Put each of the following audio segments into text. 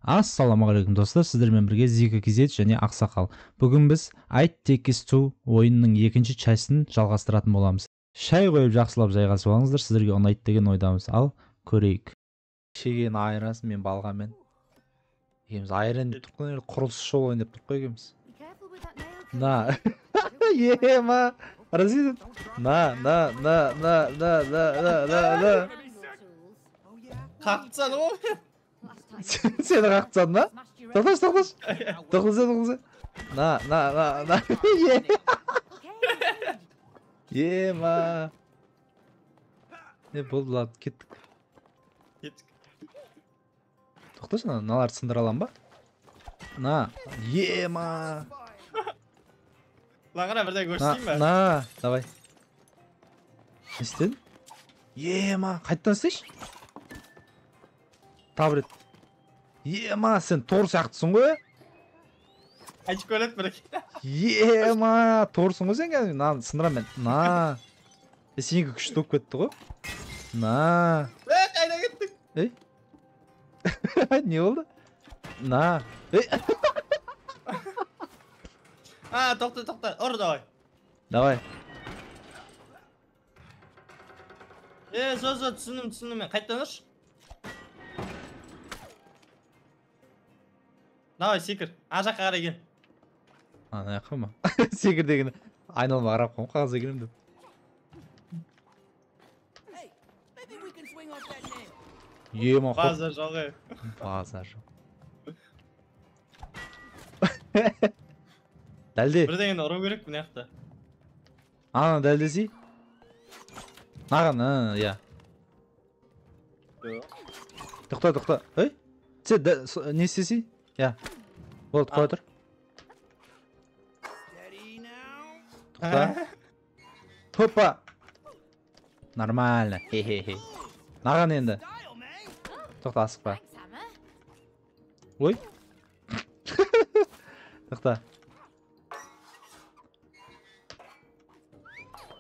Ассалаумағалейкум достар, сіздермен бірге Зика Кизет және Ақсақал. Бүгін біз Айт Текес Ту ойынның екінші частын жалғастыратын боламыз. Шай қойып жақсылап жайғасып алыңыздар, сіздерге ұнайды деген ойдамыз. Ал көрейік. Шеген айырасың, мен балғамен. Екеміз айран деп тұрқ қой, құрылыс шоу ойнап тұрқ қой екеміз. На. Ема. Разиден. На. Қақтсан о? Сені қақтсан ба? Тоқташ. Тоқтаса. На. Ема. Не болды, ладно, кеттік. Тоқташы, мыналарды сындыра алам ба? На. Ема. Лағына бірден көрсетейін бе? На, давай. Не істедің? Ема, қайттан істейші? Табір ет. Ема, сен тор сияқтысың ғой? Айтып көрет бірек. Ема, торсың ғой сен кәдімгі? На, сындырам мен. На. Сенегі күшті болып кетті ғой? На. Қайда кеттік? Ей? Не болды? На. Тоқта. Ұр, давай. Давай. Түсіндім мен. Қайттан ұрш. Давай, секір. Жаққа қарай кел. Ана яққа ма? Секір дегені айналма қарап қойм, қағаза келем деп. Ема, хоп. Базар жоғы. Базар жоқ. Дәлде. Бірден ұру керек бұны яқта. Ана дәлдесі. Наған, я. Тоқта. Ей? Сен не істесі? Я. Болды, қой тұр. Тоқта. Хоппа. Нормально. Хе-хе-хе. Наған енді. Тоқта, асықпа. Ой. Тоқта.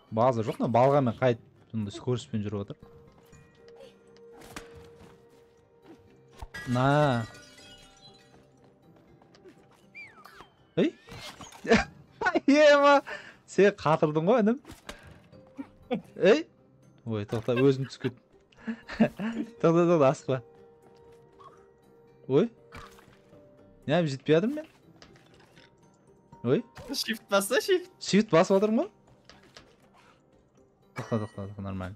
База жоқ на, балғамен қайт. Бұнда скоростьпен жүріп отыр. На. Ей? Ема. Сен қатырдың ғой, інім. Ей? Ой, тоқта, өзім түсіп кет. Тоқта, асықпа. Ой. Не, жетпей адым мен? Ой. Shift басса, shift. Shift басып отырмын ғой? Тоқта, нормально.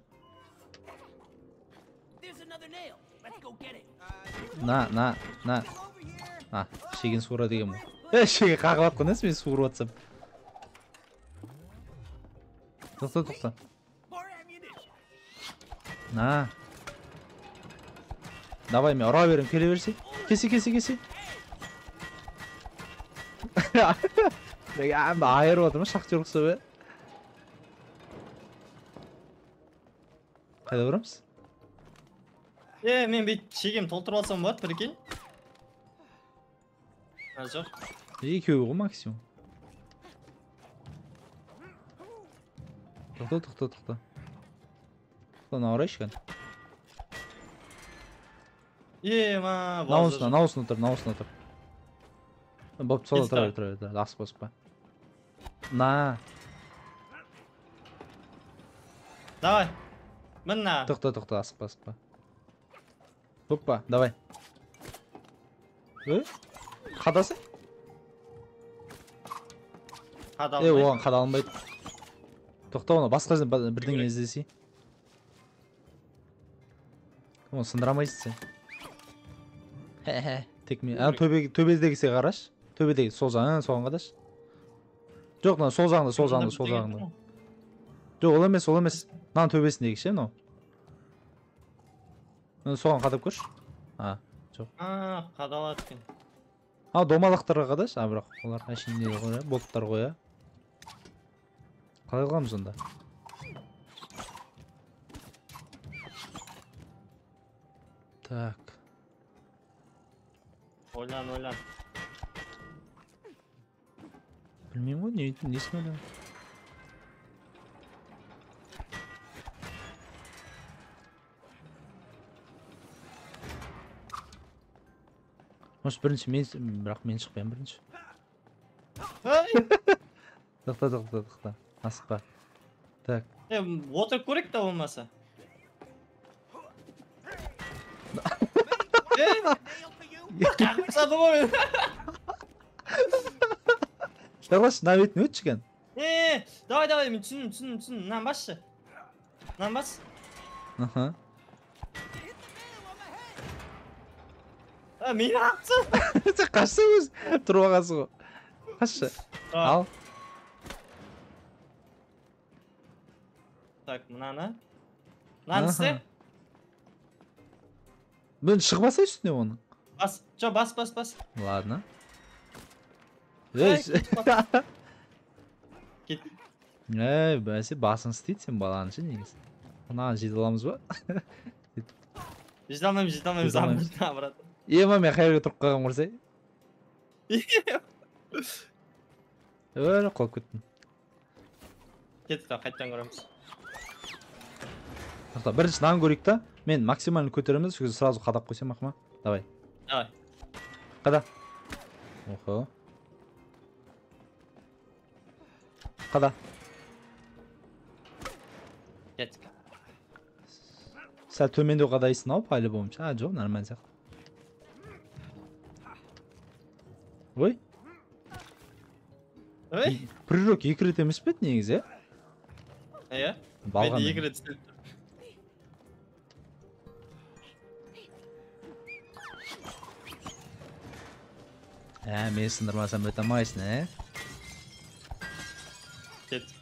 На. Шеген суыра деген бұл. Шеген қағып атқан ес, мен суырып атсам. Тоқта. На. Давай, мен ұра берем, келе берсе. Кесе. Айырып отыр ма, шақтер ұқса бе? Қайда бұрамыз? Мен бейт шегем толтырып алсам болады, прикинь. Жоқ. Екеуі ғой максимум. Тоқта. Тоқтан ауырайшы кән. Ема, наусына тұр. Боп, сола тұр. Асықпа. На. Давай. Мына. Тоқта, асықпа. Хоппа, давай. Қадасы? Оған қадалынбайды. Тоқта, оны басқа жерден бірдеңе іздесі. Оны сындырамайсың сен. Тек мен. Төбедегісе қараш. Төбедегі сол жағын, соған қадаш. Жоқ, сол жағында. Жоқ, ол емес. Нан төбесіндегі ше, мынау. Соған қадап көрші. Жоқ. Қадалады екен. Домалақтарға қадаш. Бірақ олар әшейін не қоя, болттар қоя. Қалай қыламыз онда? Так. Ойлан. Білмеймін ғой, несін ойлан? Может бірінші мен, бірақ мен шықпаймын бірінші. Тоқта. Асықпа. Так. Отырып көрейік та болмаса. Қақсады ғой. Давай, на бетін өтші екен. Давай, мен түсіндім. Нан басшы. Нан бас. Аха. Мені атсы. Сен қашса өз тұрып алғансың ғой. Қашшы. Ал. Так, мынаны. Мынаны істе. Мен шығбаса үстіне оны. Бас. Жо, бас. Ладно. Кет. Бәсе басын істейді сен баланы ше негізі. Мынаған жете аламыз ба? Жете алмаймыз. Брат. Ема мен қай жерге тұрып қалғанмын көрсей. Қалып кеттім. Кеттік та, қайттан көреміз. Бірінші нан көрейік та. Мен максимально көтереміз, çünkü сразу қадап қойсам ақыма. Давай. Қада. Охо. Қада. Кеттік. Сәл төмендеу қадайсың ау, по-любому. Жоқ, нормально сияқты. Ой. Прыжок екі рет емес пе негізі, Иә? Балған. Мен екі рет істеліп тұр. Мен сындырмасам өте алмайсың, Кеттік.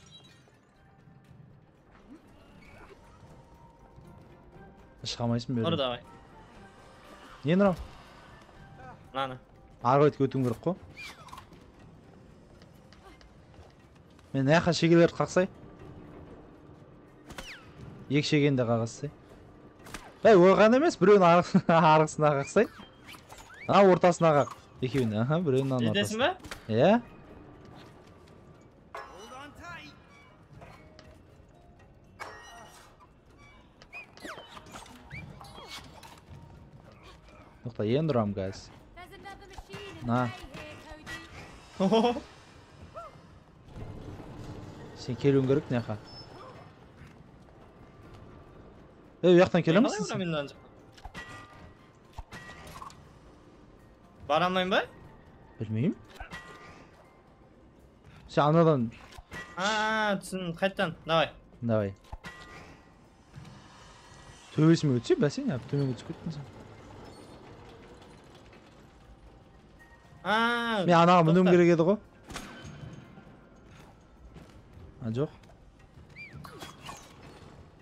Шыға алмайсың бері. Ұр давай. Не нұрау? Наны. Арғы өтіп өтуім керек қой. Мен аяққа шегелерді қақсай. Екі шегенде қағасай. Ойған емес, біреуін арғысына қақсай. Ортасына қақ. Екеуіне, біреуін ортасына. Жетесің бе? Иә. Тоқта, енді ұрам, guys. На. Сен келуің керек, неқа? Ұяқтан келемізсің сен? Бара алмайын ба? Білмеймін. Сен анадан... Түсін, қайттан, давай. Төбесіме өтсе, бәсен, төменге түсіп кеттің сен. Мен анаға мүнім керек еді ғой. Жоқ.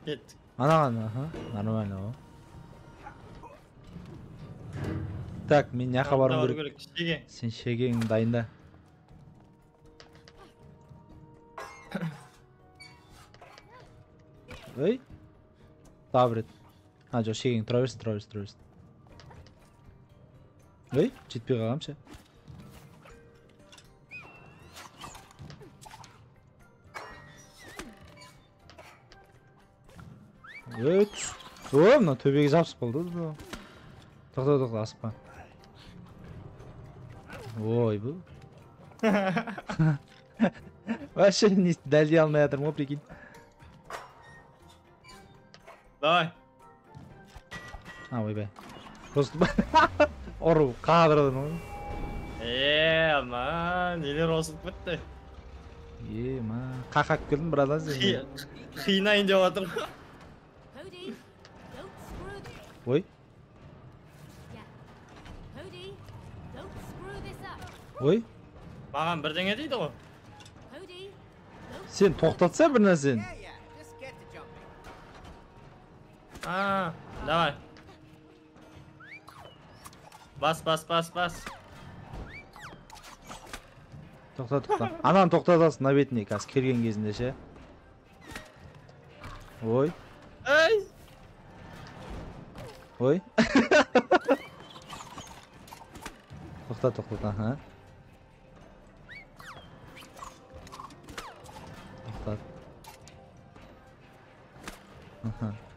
Кеттік. Анаған, нормально ғой. Так, мен неқа барым керек. Шеге. Сен шегең дайында. Ой. Табір ет. Жоқ, шегең тұра берсін. Ой, жетпей қалғам ше. Мына төбеге жабысып қалды. Тоқта, асықпа. Ой, бұл. Вообще дәлдей алмай жатырмын ғой, прикинь. Давай. Ойбай. Просто ұру қадырдың ғой. Нелер осып бітті. Қақап келдің бірадан сен. Қиынайын деп жатыр. Ой. Ой. Маған бірдеңе дейді ғой. Сен тоқтатса бір нәрсен. Давай. Бас. Тоқта. Ананы тоқтатасың на бетіне қазір келген кезінде ше. Ой. Ой. Тоқта, Тоқтат.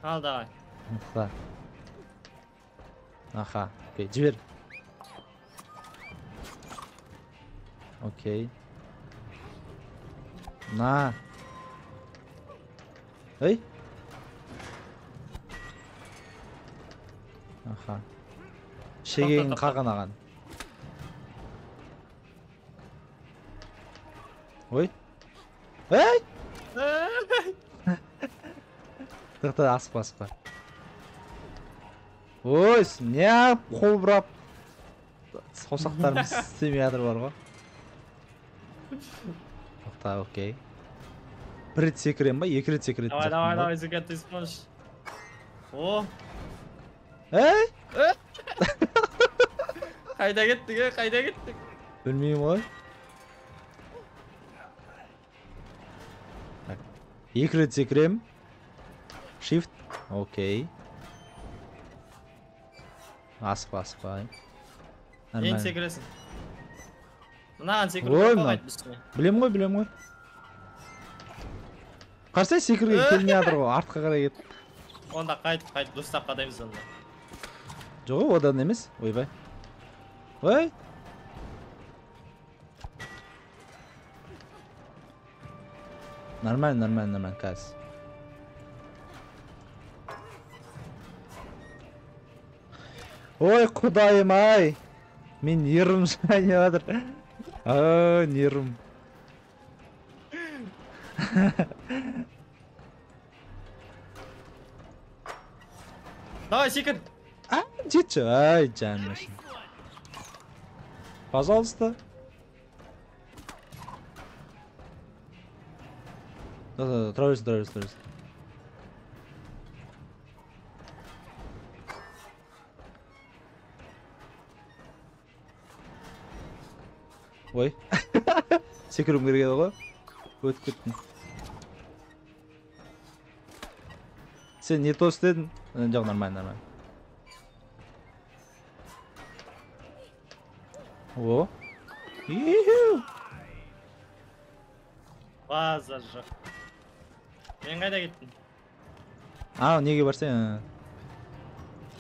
Ал, давай. Аха. Окей, жібер. Окей. На. Ей. Аха. Шегегін қағанаған. Ой. Ей! Тоқта, асықпа. Ой, не қол бұрап. Саусақтарым істемей жатыр бар ғой. Тоқта, окей. Bir rет секірем ба? 2 рет секіретін Давай, сияқтымын давай, ба? давай, Зика, ты сможешь. О, Ей! қайда кеттік, қайда кеттік? Білмеймін ғой. 2 рет секірем. Shift. Окей. Асықпа. Енді секіресің. Мынаған Ой, секіріп қоймайды бізге. Білем ғой. Қарсай секірген келмей жатыр ғой, артқа қарай кет. Онда қайт, достап қадаймыз онда. Жоқ, одан емес. Ойбай. Ой. Нормально, қазір. Ой, құдайым ай. Мен нервым шайнап жатыр. Нервым. Давай, секір. Жетші. Ай, жаным ашын. Пожалуйста. Тұра берсін. Ой. Секіруім керек еді ғой. Өтіп кеттім. Сен не то істедің? Жоқ, нормально. О. Иху. Базар жоқ. Мен қайда кеттім? Неге барсың?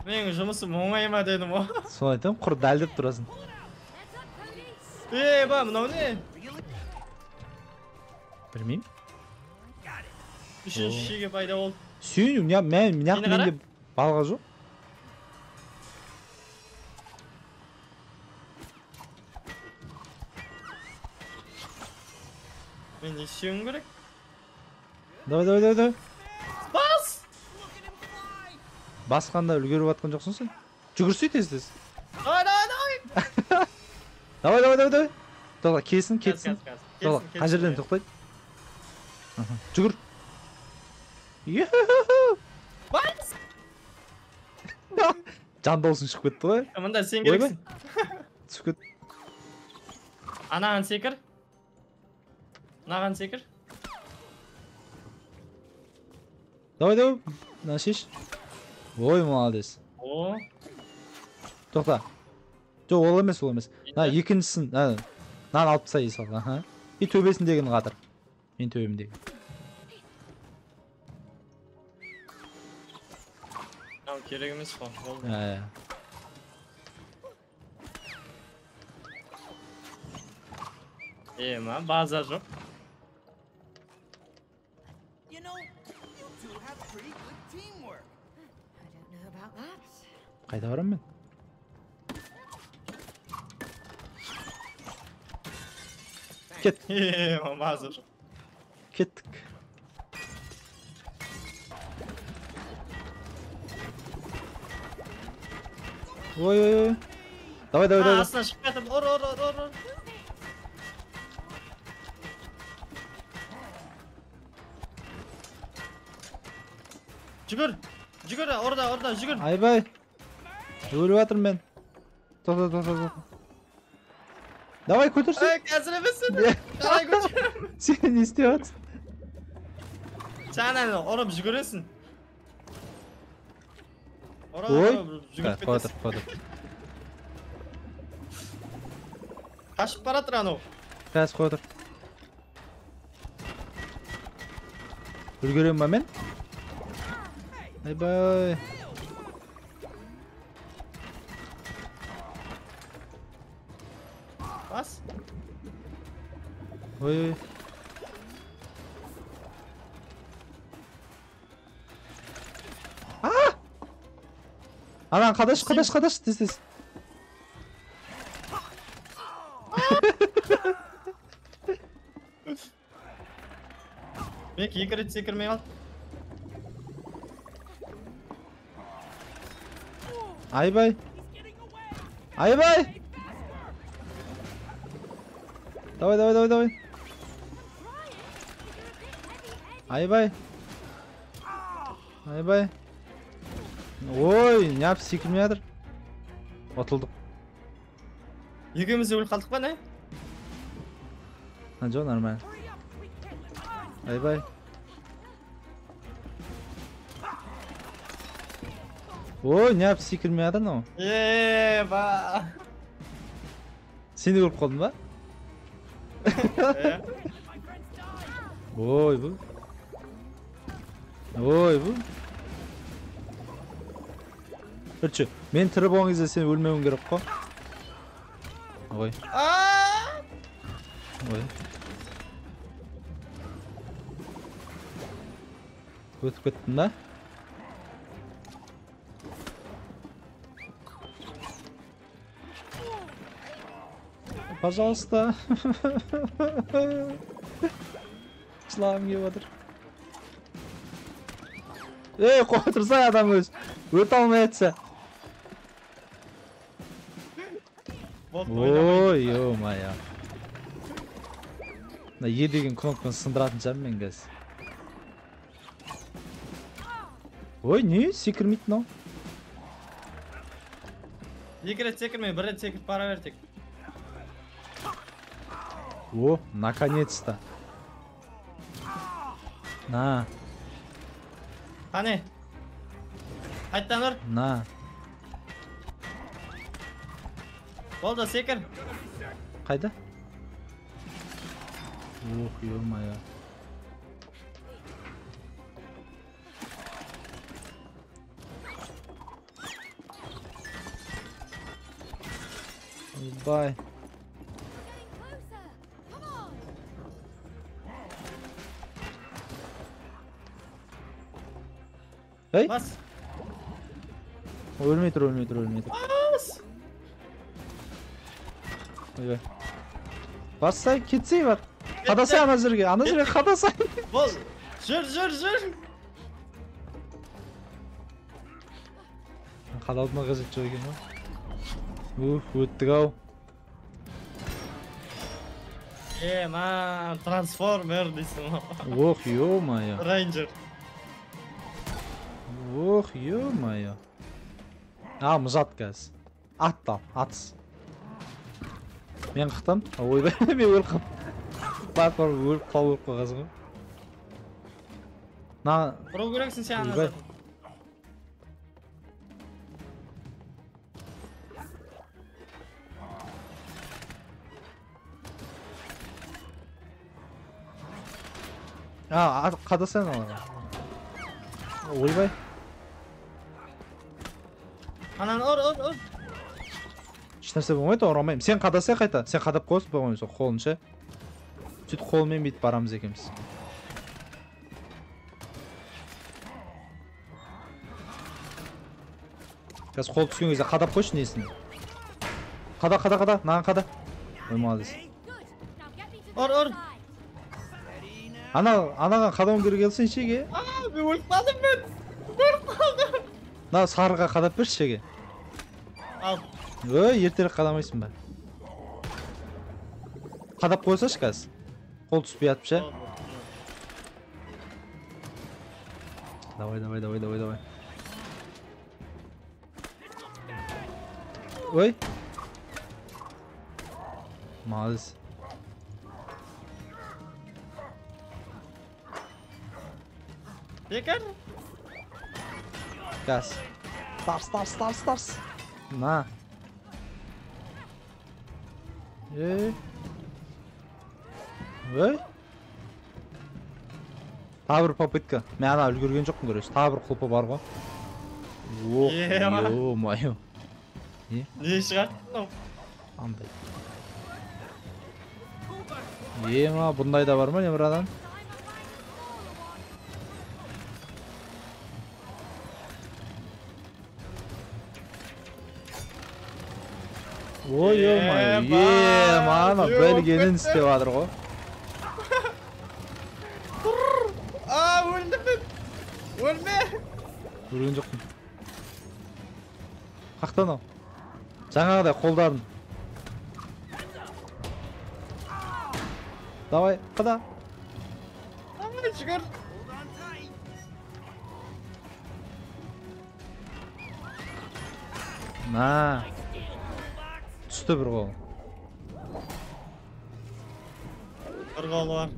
Менің жұмысым оңай ма дедім о. Сол айтам, құр дәлдеп тұрасың. Ба, мынау не? Білмеймін. Үшінші шеге пайда болды. Сүйін, менде балға жоқ. Мен не істеуім керек? Давай. Бас! Басқанда үлгеріп атқан жоқсың сен? Жүгірсей тез. Давай! Давай. Тоқта, кетсін. Кез. Тоқта, қай жерден тоқтайды? Жүгір. Бас! Жан даусың шығып кетті ғой. Мында сен керексің. Түсіп кет. Анаған секір. Мынаған секір. Давай. Мына шеш. Ой, молодец. О. Тоқта. Жоқ, ол емес. Екіншісін. Нан алып тастай сал. И төбесіндегіні қатыр. Мен төбемдегі. Керек емес қой. Ма, база жоқ. Қайда барам мен? Кет. База жоқ. Кеттік. Ой. Давай. Астынан шығып кетіп, ор. Жүгір, орда, жүгір. Айбай. Өліп жатырмын мен. Тоқта. Давай, көтерсін. Қазір емессің. Қалай көтер. Сен не істеп жатсың? Сен ұрып жүгіресің. Ой. Жүгіріп кетесің. Қойдыр. Қашып баратыр анау. Қазір қойдыр. Үлгерем ба мен? Айбай. Бас. Ой. Анан кадаш тез. Бек, 2 рет секірмей ал. Айбай. Давай. Айбай. Ой, не yapıp секірмей жатыр. Отылдық. Екеуміз де өліп қалдық па не? Жо, нормально. Айбай. Ой, не yapıp секірмей жатыр мынау. Ба. Сен де көріп қалдың ба? Ой, бұл. Бірінші, мен тірі болған кезде сен өлмеуің керек қой. Ой. Өтіп кеттің ба? Пожалуйста. Жылағым келіп отыр. Қоя тұрсай адам өз. Өте алмай етсе. Ой, ё-моё. Е деген кнопканы сындыратын шығармын мен қазір. Ой, не? Секірмейді мынау. 2 рет секірмей, 1 рет секіріп бара бер тек. О, наконец-то. На. Қане? Қайттан ұр. На. Болды, секір. Қайда? Ох, ё-моё. Бай. Эй? Бас. Өлмей тұр. Бас. Ойбай. Бассай, кетсей бар. Қадасай ана жерге қадасай. Бол. Жүр. Қадалдыма қажет жоқ екен ба? Өттік ау. Ман, трансформер дейсің. Ох, ё-моё. Рейнджер. Ох, ё-моё. Мұзат қазір. Атыс. Мен қықтым. Ойбай, мен өліп қалып. Бар өліп қойғазың ғой. Бұру көрексің сен ана затын. Қадасай аналарға. Ойбай. Анан ұр. Ешнәрсе болмайды, ұрамаймын. Сен қадасай қайта. Сен қадап қойсың болмайды, сол қолын ше. Сөйтіп қолымен бүйтіп барамыз екеміз. Қазір қол түскен кезде қадап қойшы несін. Қада. Наған қада. Ой, молодец. Ұр. Анаған қадауын керек елсін шеге. Мен өліп қалдым. Сарыға қадап берші шеге. Ал. Ой, ертерек қадамайсың ба? Қадап қойсашы қазір. Қол түспей атып ше. Давай. Ой. Молодец. Секір. Газ. Старс. На. Ой. Тағы бір попытка. Мен ана үлгерген жоқпын көресіз. Тағы бір құлпы бар ғой. Ох, ё-моё. Не шығарды? Андай. Ема, bunday da var mı ne buradan? Oy Ema, ana böyle gelin istep adır go. Aa öldüm ben. Ölme. Көрген жоқпын. Қақтан ау? Жаңағыдай қолдарын. Давай, қыда. Aman çıkar. На. Түсті бір қол. Bir kol var.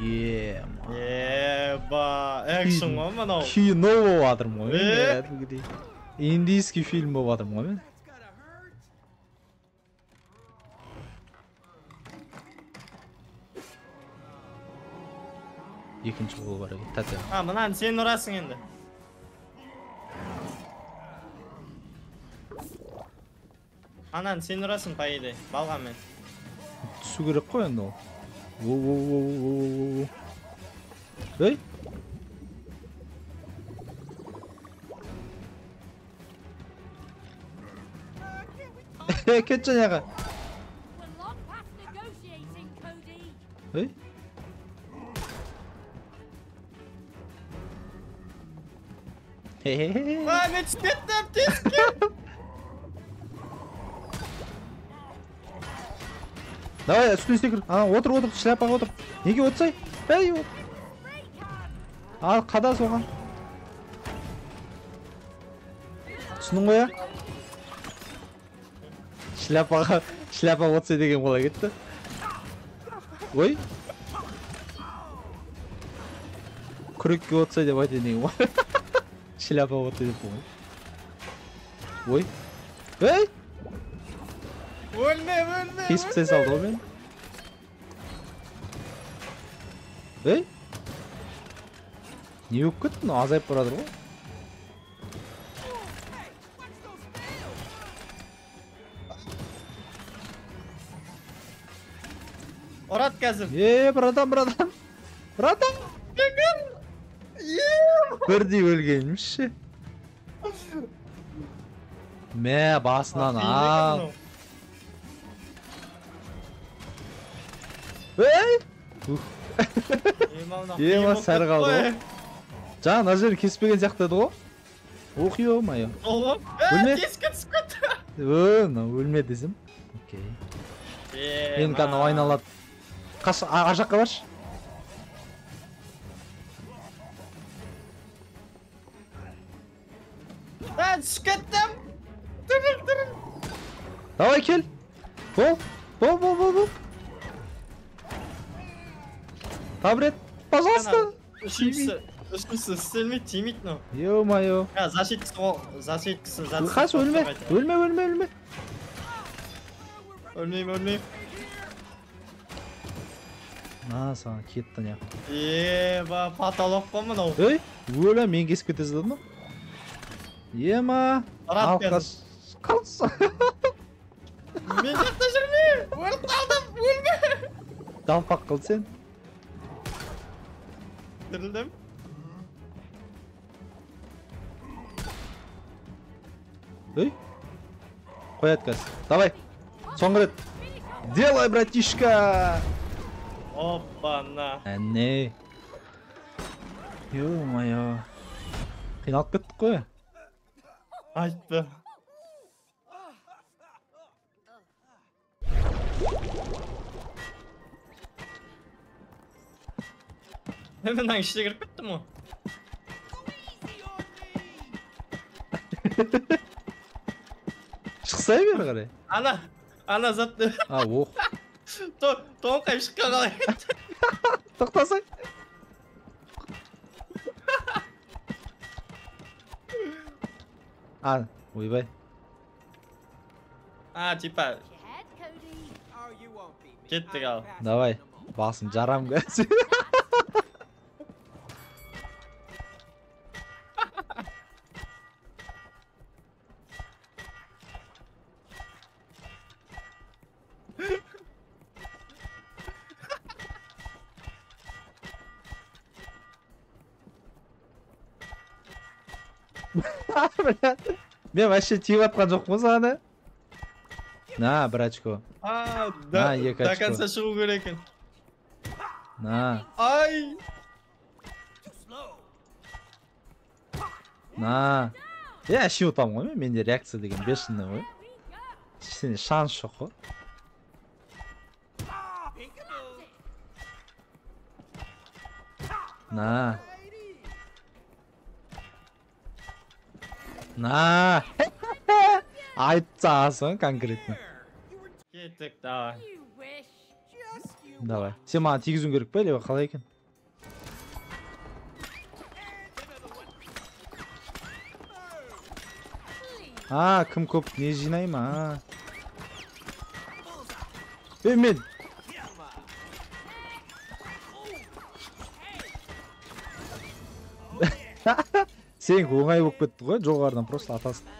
Ема. Eba. Action var mı o? Кино болып жатырмын ғой. Е? Кәдімгідей. Индийский фильм болып жатырмын ғой мен. Екінші қол бар екен. Тәте. Ha mınan sen orasın endi. Anan sen orasın payıydı. Balgan men. Түсу керек қой енді ол. Воу. Ей? Кет жаңағы. We're long past negotiating, Cody. Ей? Хе-хе-хе. Aa ben çıkarttım teske. Давай, үстіне секір. Отыр, шляпаға отыр. Неге отырсай? Ей, отыр. Ал, қада соған. Түсінің ғой, шляпа отсай деген бола кетті. Ой. Күрекке отсай деп айтайын деген ғой. Шляпа отсай деп болған. Ой. Ей! Ölme. Kesіп тастай салды ғой мен. Ей? Не болып кетті? Мынау азайып барадыр ғой. Orat kazım. Братан. Бірдей өлгенміш ше. Мә, басынан ал. Ей! Ема сәрі қалды ғой. Жаңа мына жерін кеспеген сияқтады ғой. Ох, ё-моё. Oğlum. Ölme. Teske sıkıntı. Өлме десем. Окей. Мен қазір айналады. Ар жаққа баршы. Ben sıkıntım. Durun. Давай кел. Бол. Табрет, пожалуйста. Üstünsün. Silmi timit no. Ё-моё. Ya zaşitkisi. Қаш, өлме. Ölmeyeyim. На, саған кетті не. Eba patolog mı no? Ей, өлі, мен кесіп кете задым. Ема. Рад Алқаш. Қалса. Ben yaklaşırmayayım. Ölüp kaldım. Ölme. Далпақ қыл сен. Dirildim. Ей. Қой отказ. Давай. Соңғы рет. Делай, братишка. Hoppana. Әне. Ё-моё. Қиналып кеттік қой. Айтты. Hemen hangi işe girip bitti mi? Шықсай бері қарай. Ana zaten. Ох. Toğum kayışıkka kalay. Тоқтасай. Ойбай. Типа Your head, Cody. kettik al. Давай. Басын жарам қазір. Мен вообще тиіп атқан жоқпын ғой саған. На, бір очко. На, екі до очко. конца шығу керек екен. На, Ай! на. Әшейін ұтамын ғой мен. Менде реакция деген бешеный ғой. Сенде шанс жоқ қой. На. На. Айтсасың конкретно. Кеттік, давай. You wish. Давай. Сен маған тигізуің керек па, либо қалай екен? Кім көп не жинай ма? Мен. Сен оңай болып кетті ғой, жоғарыдан просто атасың.